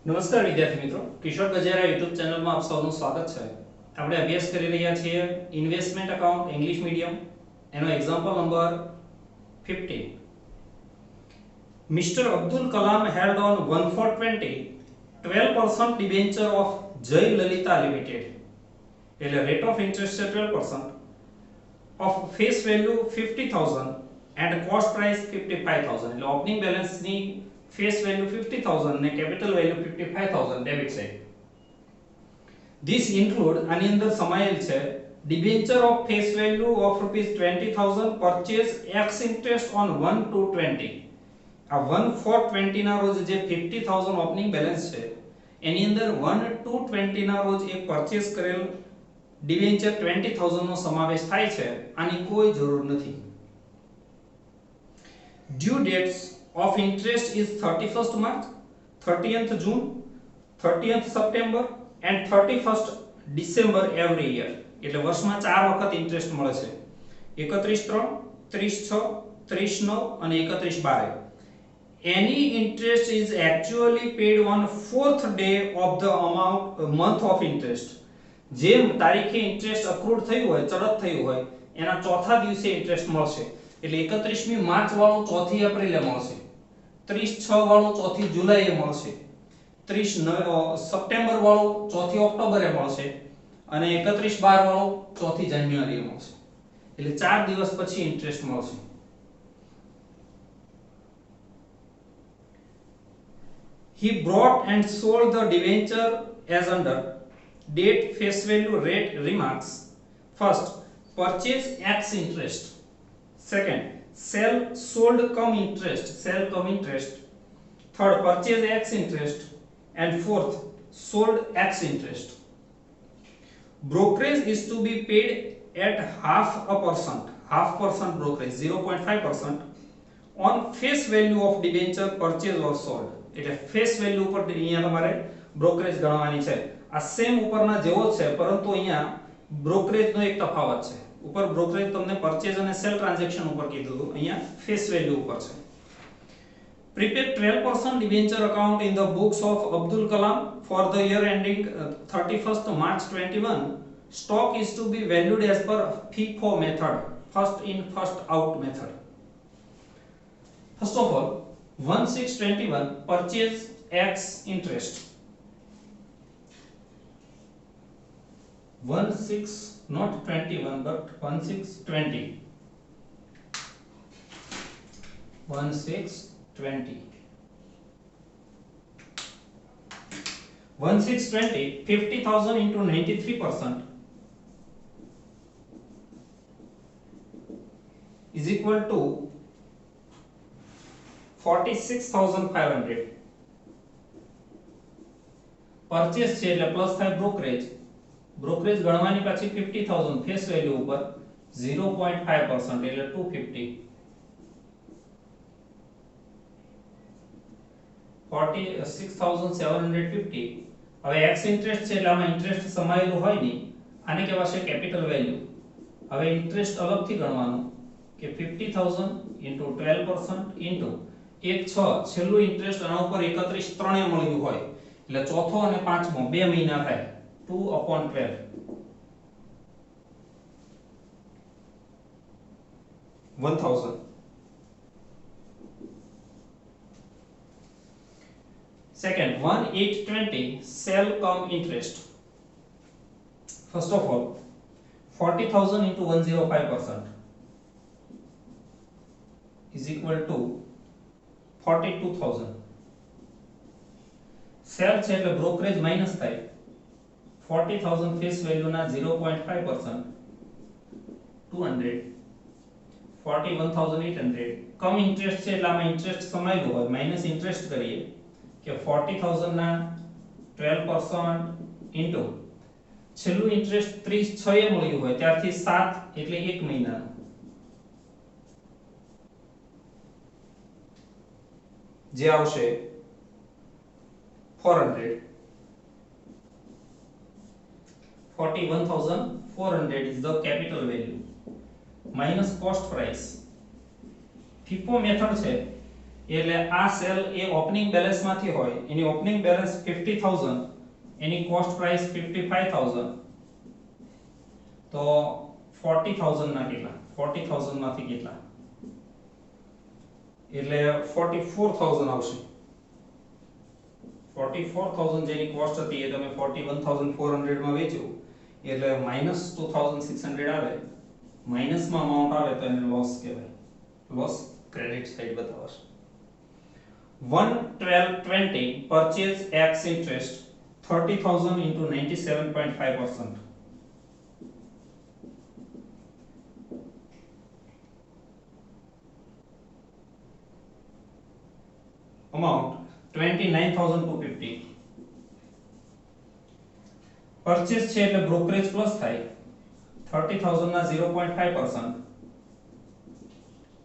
નમસ્કાર વિદ્યાર્થી મિત્રો, કિશોર ગજેરા યુટ્યુબ ચેનલમાં આપ સૌનું સ્વાગત છે. આપણે અભ્યાસ કરી રહ્યા છીએ ઇન્વેસ્ટમેન્ટ એકાઉન્ટ ઇંગ્લિશ મીડિયમ, એનો example number 15. Mr. Abdul Kalam held on 1/4/20 12% debenture of Jay Lalita Limited. એટલે રેટ ઓફ ઇન્ટરેસ્ટ છે 12%, of face value 50,000 and cost price 55,000. એટલે ઓપનિંગ બેલેન્સની face value 50,000 ને capital value 55,000 debit side. This include આની અંદર સમાયેલ છે debenture of face value of ₹20,000 purchase x interest on 1/2/20. આ 1/4/20 ના રોજ જે 50,000 ઓપનિંગ બેલેન્સ છે એની અંદર 1/2/20 ના રોજ એક પરચેસ કરેલ ડિબેન્ચર 20,000 નો સમાવેશ થાય છે. આની કોઈ જરૂર નથી. Due dates of interest is 31st March, 30th June, 30th September and 31st December every year. એટલે વર્ષમાં 4 વખત ઇન્ટરેસ્ટ મળે છે. 31/3, 30/6, 30/9 અને 31/12. Any interest is actually paid on 4th day of the month of interest. જે તારીખે ઇન્ટરેસ્ટ અક્રૂડ થયું હોય, ચડત થયું હોય એના ચોથા દિવસે ઇન્ટરેસ્ટ મળશે. એટલે 31મી માર્ચ વાળો 4થી એપ્રિલે મળશે, 30/6 વાળો 4થી જુલાઈએ મળશે, 30 સપ્ટેમ્બર વાળો 4થી ઓક્ટોબરે મળશે અને 31/12 વાળો 4થી જાન્યુઆરીએ મળશે. એટલે 4 દિવસ પછી ઇન્ટરેસ્ટ મળશે. He brought and sold the debenture as under date, face value, rate, remarks. First, purchase x interest. Second, sell sold come interest, sell come interest. Third, purchase x interest. And fourth, sold x interest. Brokerage is to be paid at half percent brokerage, 0.5% on face value of debenture purchase or sold. એટલે face value ઉપર અહીંયા તમારે brokerage ગણવાની છે. આ same ઉપરના જેવો જ છે, પરંતુ અહીંયા બ્રોકરેજનો એક તફાવત છે. ઉપર બ્રોકરેજ તમને પરચેઝ અને સેલ ટ્રાન્ઝેક્શન ઉપર કીધું હતું, અહીંયા ફેસ વેલ્યુ ઉપર છે. Prepare 12% debenture account in the books of Abdul Kalam for the year ending 31st March 21. Stock is to be valued as per FIFO method, first in first out method. First of all, 1/6/21 purchase x interest. 1/6 not 21 but 1/6/20. 1/6/20. 1/6/20 50,000 into 93% is equal to 46,500. Purchase છે એટલે plus થાય brokerage. Brokerage ગણવાની પાછી 50,000 face value ઉપર 0.5% એટલે 250. 46,750. હવે x interest છે એટલે આમાં ઇન્ટરેસ્ટ સમાયેલું હોય નહીં, આને કહેવાશે કેપિટલ વેલ્યુ. હવે ઇન્ટરેસ્ટ અલગથી ગણવાનું કે 50,000 into 12% into 1/6 છેલ્લું ઇન્ટરેસ્ટ આના ઉપર 31/3 એ મળ્યું હોય એટલે ચોથો અને પાંચમો 2 મહિના થાય, 2/12. Second, 1/8/20 sell come interest. First of all, 40,000 into 105% is equal to 42,000. Cell છે એટલે બ્રોકરેજ માઈનસ થાય, 40,000 ફેસ વેલ્યુ ના 0.5% 200, 41,800. કમ ઇન્ટરેસ્ટ છે એટલે આમાં ઇન્ટરેસ્ટ સમાયેલું હોય, માઈનસ ઇન્ટરેસ્ટ કરીએ કે 40,000 ના 12% ઇન્ટુ છેલ્લું ઇન્ટરેસ્ટ 30/6 એ મળ્યું હોય ત્યારથી 7 એટલે 1 મહિનાનું, જે આવશે 400. 41,400 is the capital value minus cost price. FIFO method છે એટલે આ સેલ એ ઓપનિંગ બેલેન્સ માંથી હોય, એની ઓપનિંગ બેલેન્સ 50000, એની કોસ્ટ પ્રાઇસ 55000, તો 40000 ના કેટલા, 40000 માંથી કેટલા, એટલે 44000 આવશે. 44000 જેની કોસ્ટ હતી એ તમે 41400 માં વેચ્યું એટલે -2600 આવે, માઈનસમાં અમાઉન્ટ આવે તો એને લોસ કહેવાય. લોસ ક્રેડિટ સાઇડ બતાવશે. 11220 purchase x interest 30000 into 97.5%. amount 29250. purchase છે એટલે brokerage પ્લસ થાય, 30000 ના 0.5%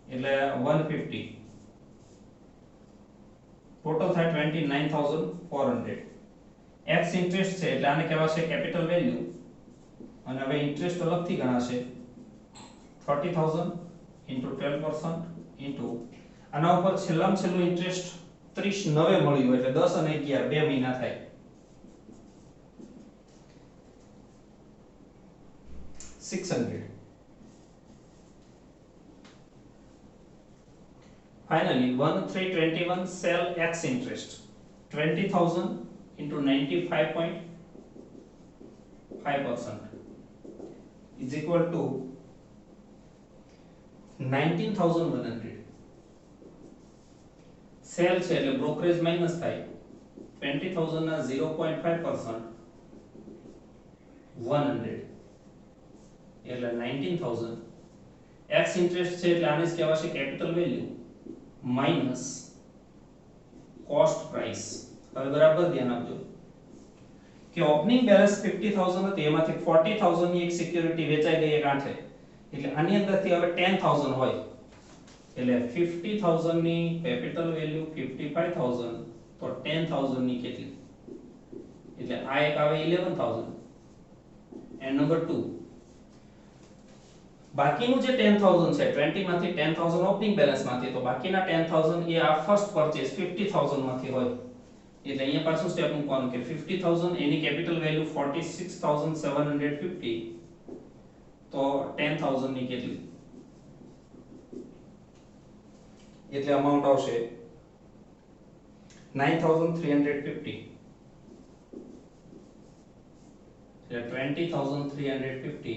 એટલે 150, ટોટલ થાય 29400. x ઇન્ટરેસ્ટ છે એટલે આને કહેવાશે કેપિટલ વેલ્યુ, અને હવે ઇન્ટરેસ્ટ અલગથી ગણાશે 30000 12% ઇન્ટુ આના ઉપર છેલ્લામાં છેલ્લું ઇન્ટરેસ્ટ 30 નવે મળ્યું એટલે 10 અને 11 2 મહિના થાય, 600. Finally, 1321 sell x interest 20000 into 95.5% is equal to 19100. Cell છે એટલે બ્રોકરેજ માઈનસ થાય, 20000 ના 0.5% 100 એટલે 19000. x ઇન્ટરેસ્ટ છે એટલે આને જ કહેવાશે capital value minus cost price. હવે બરાબર ધ્યાન આપજો કે ઓપનિંગ બેલેન્સ 50000 હતી, એમાંથી 40000 ની એક સિક્યુરિટી વેચાઈ ગઈ એક આઠે, એટલે આની અંદરથી હવે 10000 હોય એટલે 50000 ની કેપિટલ વેલ્યુ 55000, તો 10000 ની કેટલી, એટલે આ એક આવે 11000. એન્ડ નંબર 2 બાકીનું જે 10000 છે 20 માંથી 10000 ઓપનિંગ બેલેન્સ માંથી, તો બાકીના 10000 એ આ ફર્સ્ટ પરચેસ 50000 માંથી હોય, એટલે અહીંયા પાછું સ્ટેપ મૂકવાનું કે 50000 એની કેપિટલ વેલ્યુ 46750, તો 10000 ની કેટલી, એટલે અમાઉન્ટ આવશે 9350, એટલે 20350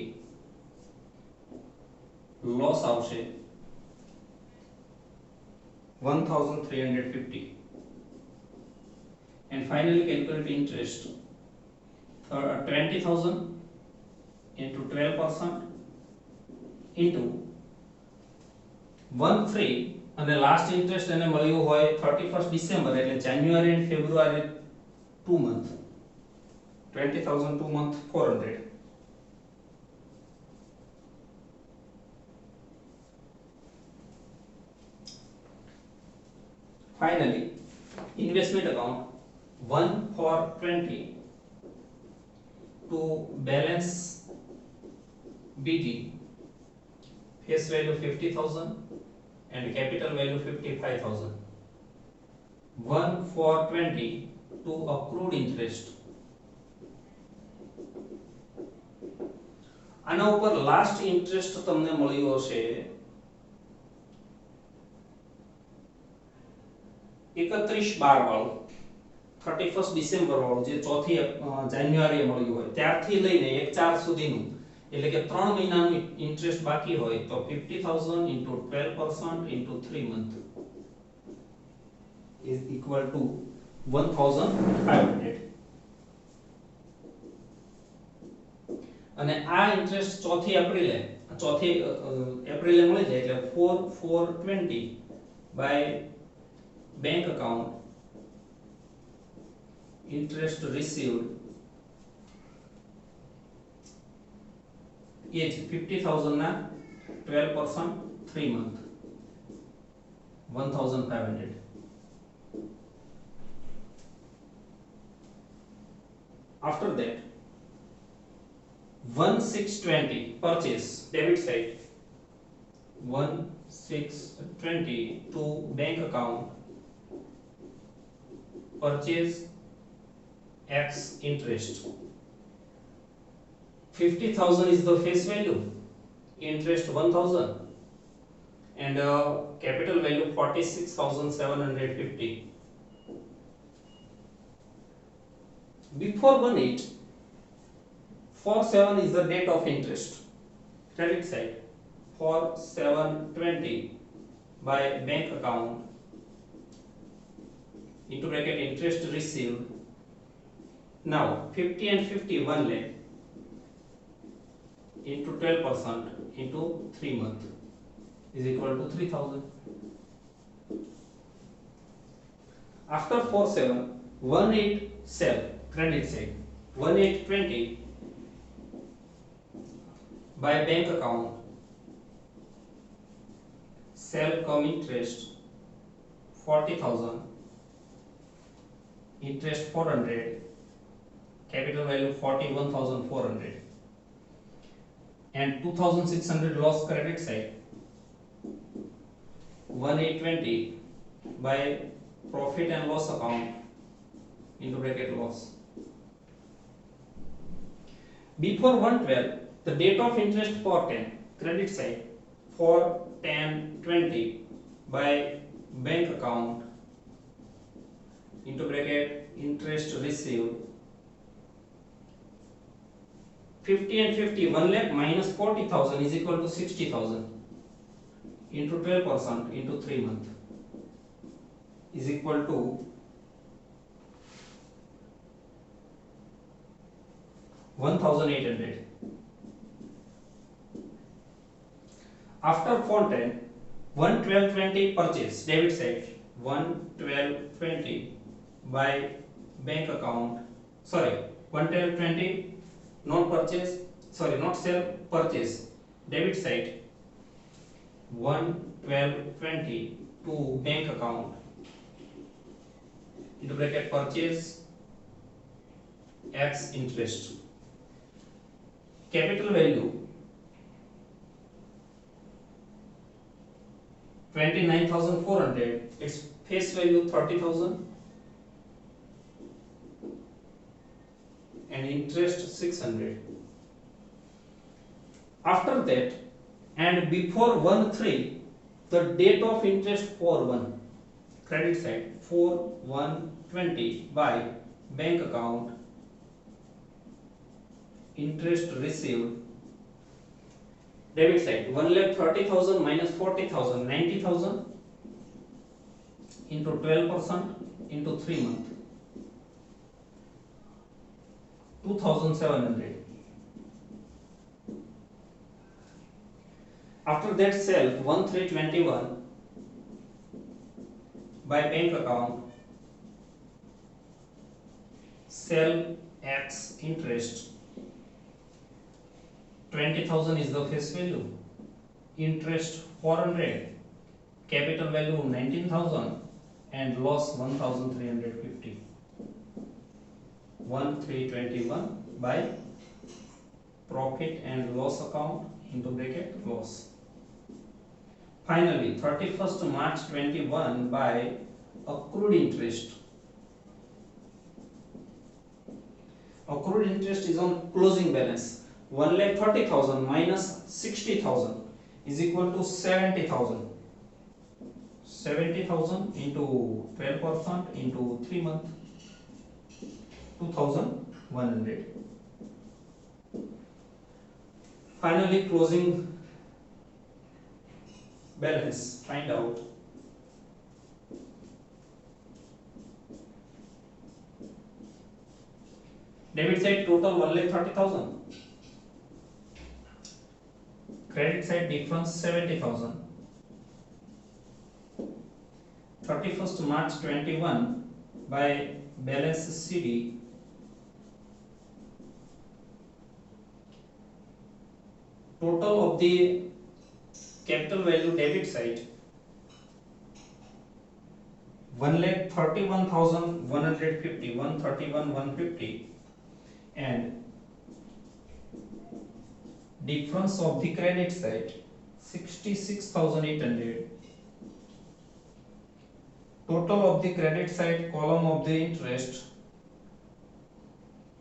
લોસ આવશે 1350. and finally calculate interest, 20000 into 12% into 13, અને લાસ્ટ ઇન્ટરેસ્ટ એને મળ્યું હોય 31st ડિસેમ્બર એટલે જાન્યુઆરી અને ફેબ્રુઆરી 2 month, 20000 2 month 400. Finally, investment account 1 for 20 to balance BT, face value 50000 and capital value 55000. 1 for 20 to accrued interest. આના ઉપર લાસ્ટ ઇન્ટરેસ્ટ તમને મળ્યું હશે 31/12 વાળું, 31st ડિસેમ્બર વાળું, જે 4th જાન્યુઆરીએ મળ્યું હોય ત્યારથી લઈને 1/4 સુધીનું, એટલે કે 3 મહિનાનું ઇન્ટરેસ્ટ બાકી હોય તો 50000 into 12% into 3 month is equal to 1500. અને આ ઇન્ટરેસ્ટ 4th એપ્રિલે મળી જાય એટલે 4/4/20 by bank account interest received એ 50000 ના 12% 3 month 1500. after that 1620 purchase debit side, 1620 620 to bank account purchase X interest. 50,000 is the face value, interest 1,000, and capital value 46,750. Before 1847 is the date of interest. Credit side 4720 by bank account into bracket interest received. Now 50 and 50 1 lakh into 12% into 3 months is equal to 3,000. After 47 18 sell credit side 1820 by bank account sell come interest 40,000, interest 400, capital value 41,400, and 2,600 loss credit side 1820 by profit and loss account into bracket loss. Before 112 the date of interest for 10 credit side for 1020 by bank account into bracket interest received. 50 and 50 1 lakh minus 40,000 is equal to 60,000 into 12% into 3 months is equal to 1,800. After fontaine 11220 purchase debit side 11220 by bank account 11220 not sell purchase debit side 11220 to bank account into bracket purchase X interest. Capital value 29,400, its face value 30,000, and interest 600. After that and before 13 the date of interest for 1 credit side 4120 by bank account interest received. Debit side 1,30,000 minus 40,000 90,000 into 12% into 3 months 2,700. After that sell 1,321 by bank account sell X interest. 20,000 is the face value, interest 400, capital value 19,000, and loss 1,350. 1,321 by profit and loss account into bracket loss. Finally 31st March 21 by accrued interest. Accrued interest is on closing balance 1,30,000 minus 60,000 is equal to 70,000. 70,000 into 12% into 3 months 2,100. Finally closing balance find out. Debit side total 1,30,000. Credit side difference 70,000. 31st March 21 by balance CD total of the capital value debit side 1,31,150 131,150 and difference of the credit side 66,800. Total of the credit side column of the interest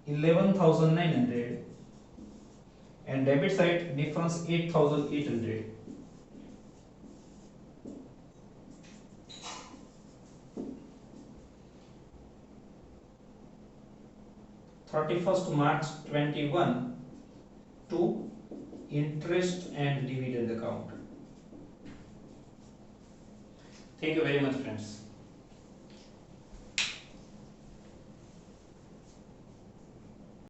11,900 and debit side difference 8,800. March 21 to interest and dividend account. Thank you very much, friends.